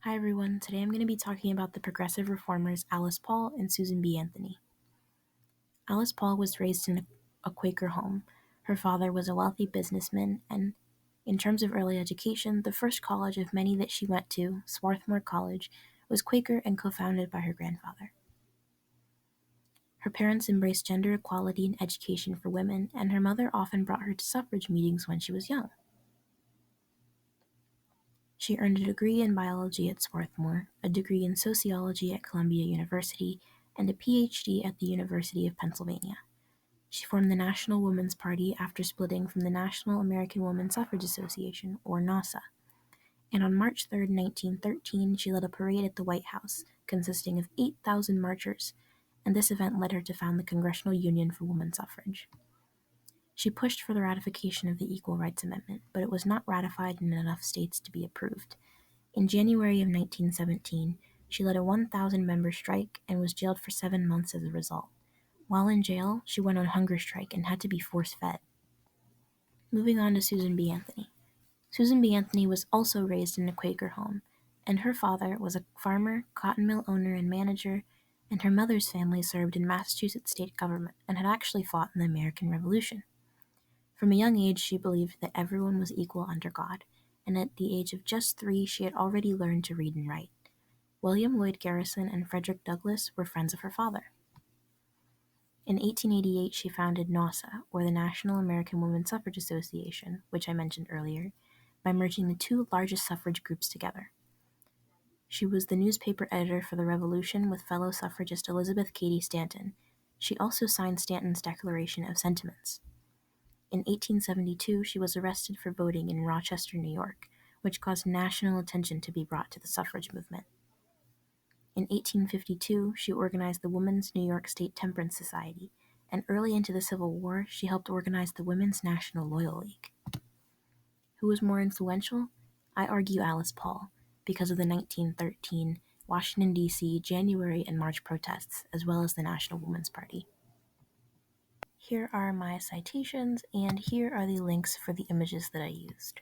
Hi everyone, today I'm going to be talking about the progressive reformers Alice Paul and Susan B. Anthony. Alice Paul was raised in a Quaker home. Her father was a wealthy businessman, and in terms of early education, the first college of many that she went to, Swarthmore College, was Quaker and co-founded by her grandfather. Her parents embraced gender equality and education for women, and her mother often brought her to suffrage meetings when she was young. She earned a degree in biology at Swarthmore, a degree in sociology at Columbia University, and a PhD at the University of Pennsylvania. She formed the National Woman's Party after splitting from the National American Woman Suffrage Association, or NASA. And on March 3, 1913, she led a parade at the White House, consisting of 8,000 marchers, and this event led her to found the Congressional Union for Woman Suffrage. She pushed for the ratification of the Equal Rights Amendment, but it was not ratified in enough states to be approved. In January of 1917, she led a 1,000-member strike and was jailed for 7 months as a result. While in jail, she went on hunger strike and had to be force-fed. Moving on to Susan B. Anthony. Susan B. Anthony was also raised in a Quaker home, and her father was a farmer, cotton mill owner, and manager, and her mother's family served in Massachusetts state government and had actually fought in the American Revolution. From a young age, she believed that everyone was equal under God, and at the age of just 3, she had already learned to read and write. William Lloyd Garrison and Frederick Douglass were friends of her father. In 1888, she founded NASA, or the National American Woman Suffrage Association, which I mentioned earlier, by merging the two largest suffrage groups together. She was the newspaper editor for the Revolution with fellow suffragist Elizabeth Cady Stanton. She also signed Stanton's Declaration of Sentiments. In 1872, she was arrested for voting in Rochester, New York, which caused national attention to be brought to the suffrage movement. In 1852, she organized the Women's New York State Temperance Society, and early into the Civil War, she helped organize the Women's National Loyal League. Who was more influential? I argue Alice Paul, because of the 1913 Washington, D.C. January and March protests, as well as the National Woman's Party. Here are my citations, and here are the links for the images that I used.